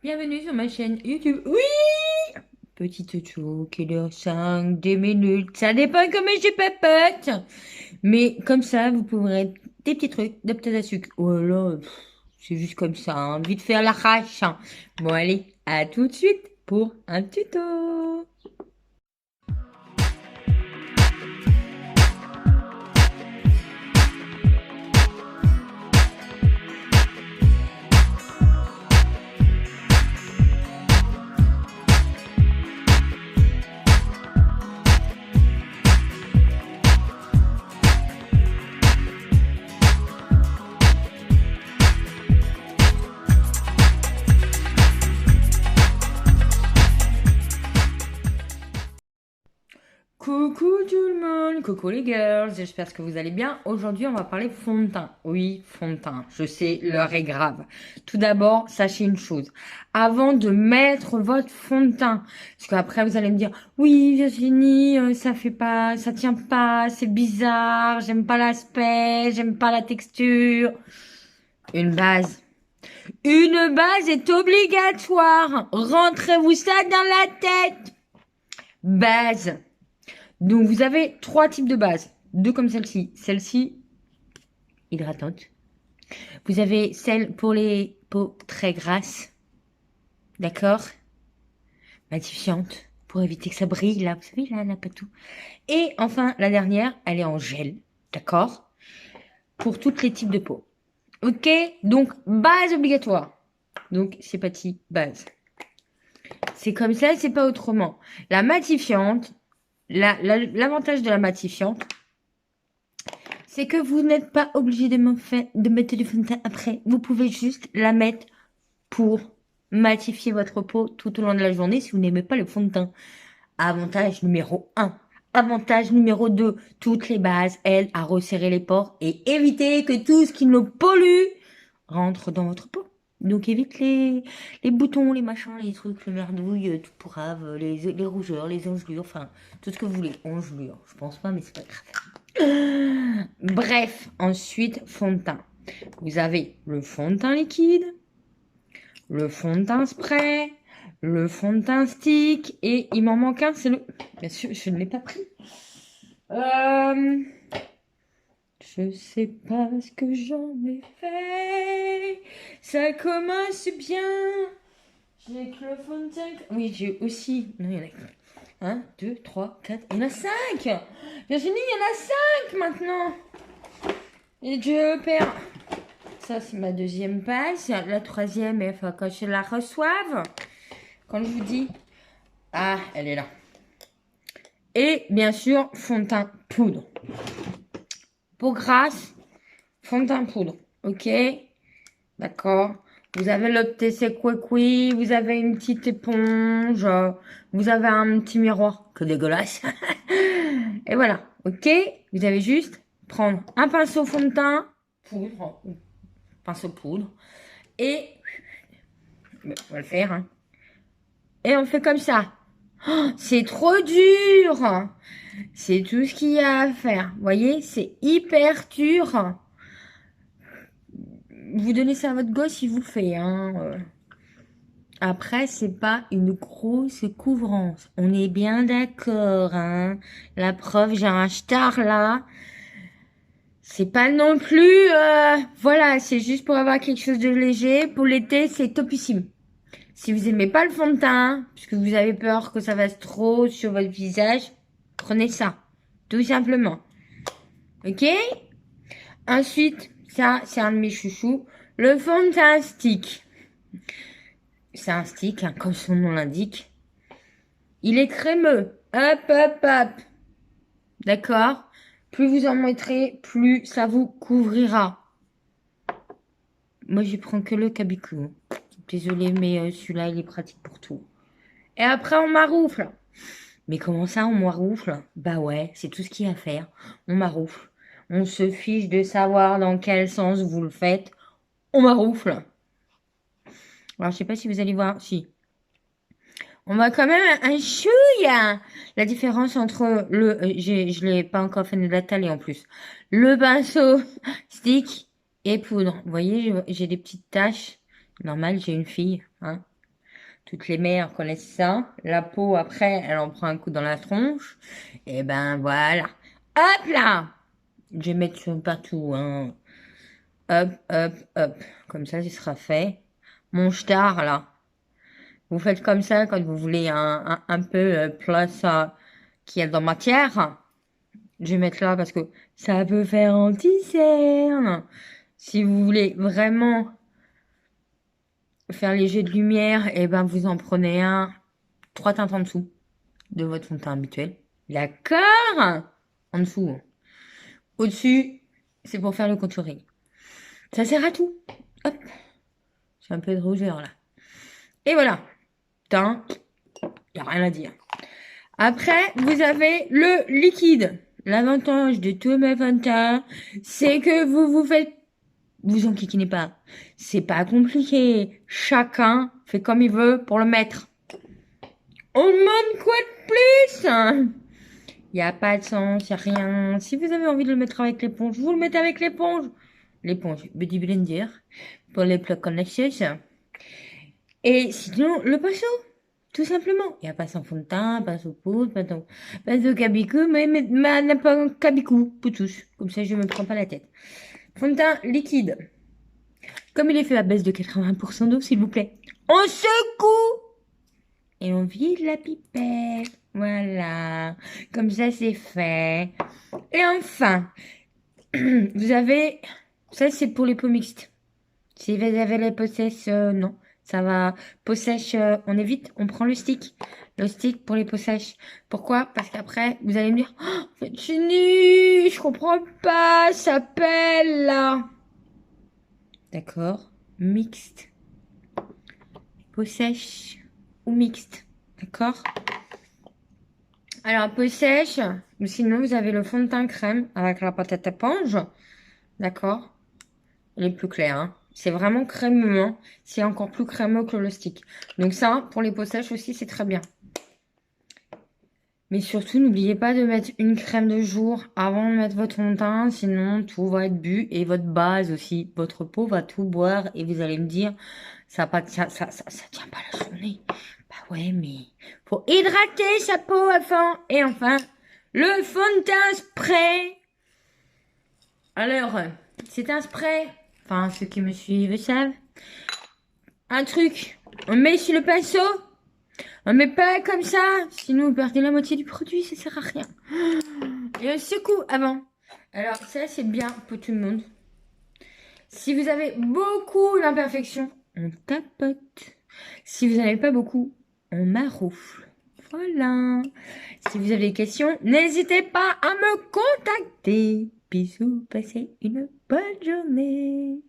Bienvenue sur ma chaîne YouTube. Oui! Petite chou, quelle heure 5, 2 minutes. Ça dépend comment je papote. Mais comme ça, vous pourrez des petits trucs, des petits à sucre. Oh là là, c'est juste comme ça, hein. Vite faire l'arrache, hein. Bon, allez, à tout de suite pour un tuto. Coucou tout le monde, coucou les girls, j'espère que vous allez bien. Aujourd'hui, on va parler fond de teint. Oui, fond de teint, je sais, l'heure est grave. Tout d'abord, sachez une chose. Avant de mettre votre fond de teint, parce qu'après vous allez me dire, oui Virginie, ça fait pas, ça tient pas, c'est bizarre, j'aime pas l'aspect, j'aime pas la texture. Une base. Une base est obligatoire. Rentrez-vous ça dans la tête. Base. Donc, vous avez 3 types de bases. 2 comme celle-ci. Celle-ci, hydratante. Vous avez celle pour les peaux très grasses. D'accord? Matifiante. Pour éviter que ça brille, là. Vous savez, là, pas tout. Et enfin, la dernière, elle est en gel. D'accord? Pour tous les types de peau. Ok? Donc, base obligatoire. Donc, c'est parti, base. C'est comme ça, c'est pas autrement. La matifiante, l'avantage de la matifiante, c'est que vous n'êtes pas obligé de mettre du fond de teint après. Vous pouvez juste la mettre pour matifier votre peau tout au long de la journée si vous n'aimez pas le fond de teint. Avantage numéro 1. Avantage numéro 2. Toutes les bases aident à resserrer les pores et éviter que tout ce qui nous pollue rentre dans votre peau. Donc évite les boutons, les machins, les trucs, les merdouilles, tout pourrave, les rougeurs, les engelures, enfin tout ce que vous voulez. Engelures, je pense pas, mais c'est pas grave. Bref, ensuite, fond de teint. Vous avez le fond de teint liquide, le fond de teint spray, le fond de teint stick, et il m'en manque un, c'est le... Bien sûr, je ne l'ai pas pris. Je sais pas ce que j'en ai fait. Ça commence bien. J'ai que le fond de teint. Oui, j'ai aussi... Non, il y en a 1, 2, 3, 4... Il y en a 5. Virginie, il y en a 5 maintenant. Et Dieu père. Ça, c'est ma deuxième page. La troisième, il faut que je la reçoive. Quand je vous dis... Ah, elle est là. Et bien sûr, fond de teint poudre. Peau grasse, fond de teint poudre. Ok? D'accord. Vous avez le TC Kwekwi, vous avez une petite éponge, vous avez un petit miroir. Que dégueulasse. Et voilà. Ok? Vous avez juste prendre un pinceau fond de teint, poudre, pinceau poudre, et on va le faire, hein. Et on fait comme ça. Oh, c'est trop dur. C'est tout ce qu'il y a à faire. Vous voyez, c'est hyper dur. Vous donnez ça à votre gosse, il vous le fait, hein. Après, c'est pas une grosse couvrance. On est bien d'accord, hein. La preuve, j'ai un star là. C'est pas non plus... voilà, c'est juste pour avoir quelque chose de léger. Pour l'été, c'est topissime. Si vous aimez pas le fond de teint, puisque vous avez peur que ça fasse trop sur votre visage, prenez ça. Tout simplement. Ok? Ensuite, ça, c'est un de mes chouchous. Le fond de teint stick. C'est un stick, hein, comme son nom l'indique. Il est crémeux. Hop, hop, hop. D'accord? Plus vous en mettrez, plus ça vous couvrira. Moi, je prends que le Kabiku. Désolée, mais celui-là, il est pratique pour tout. Et après, on maroufle. Mais comment ça, on maroufle? Bah ouais, c'est tout ce qu'il y a à faire. On maroufle. On se fiche de savoir dans quel sens vous le faites. On maroufle. Alors, je sais pas si vous allez voir. Si. On voit quand même un chouïa. La différence entre je l'ai pas encore fait de la en plus. Le pinceau stick et poudre. Vous voyez, j'ai des petites taches. Normal, j'ai une fille, hein. Toutes les mères connaissent ça. La peau, après, elle en prend un coup dans la tronche. Et ben voilà. Hop là! Je vais mettre ça partout, hein. Hop, hop, hop. Comme ça, ce sera fait. Mon star, là. Vous faites comme ça quand vous voulez un peu place qui a de la matière. Je vais mettre là parce que ça peut faire anti-cerne. Si vous voulez vraiment faire les jets de lumière, et ben vous en prenez un, 3 teintes en dessous de votre fond de teint habituel. D'accord? En dessous. Au-dessus, c'est pour faire le contouring. Ça sert à tout. Hop. J'ai un peu de rougeur là. Et voilà. Teint. Y a rien à dire. Après, vous avez le liquide. L'avantage de tous mes fonds de teint, c'est que vous faites, vous enquiquinez pas. C'est pas compliqué. Chacun fait comme il veut pour le mettre. On demande quoi de plus? Il n'y a pas de sens, il n'y a rien. Si vous avez envie de le mettre avec l'éponge, vous le mettez avec l'éponge. L'éponge Beauty Blender pour les plaques connectées. Et sinon, le pinceau. Tout simplement. Il n'y a pas sans fond de teint, pas sous poudre, pas de cabicou, mais n'a pas un cabicou pour tous. Comme ça, je ne me prends pas la tête. Fond de teint liquide. Comme il est fait à base de 80% d'eau, s'il vous plaît. On secoue et on vide la pipette. Voilà. Comme ça, c'est fait. Et enfin, vous avez... Ça, c'est pour les peaux mixtes. Si vous avez les peaux sèches, non. Ça va. Peau sèche, on évite. On prend le stick. Le stick pour les peaux sèches. Pourquoi? Parce qu'après, vous allez me dire, oh, c'est fini, je comprends pas, ça pèle, là. D'accord. Mixte. Peau sèche ou mixte. D'accord? Alors, peau sèche, ou sinon, vous avez le fond de teint crème avec la pâte à éponge. D'accord? Il est plus clair, hein. C'est vraiment crémeux, hein. C'est encore plus crémeux que le stick. Donc ça, pour les peaux sèches aussi, c'est très bien. Mais surtout, n'oubliez pas de mettre une crème de jour avant de mettre votre fond de teint, sinon tout va être bu et votre base aussi. Votre peau va tout boire et vous allez me dire, ça tient pas la journée. Bah ouais, mais faut hydrater sa peau avant. Et enfin, le fond de teint spray. Alors, c'est un spray. Enfin, ceux qui me suivent savent. Un truc, on met sur le pinceau. On met pas comme ça, sinon vous perdez la moitié du produit, ça sert à rien. Et on secoue avant. Alors ça, c'est bien pour tout le monde. Si vous avez beaucoup d'imperfections, on tapote. Si vous n'en avez pas beaucoup, on maroufle. Voilà. Si vous avez des questions, n'hésitez pas à me contacter. Bisous, passez une bonne journée.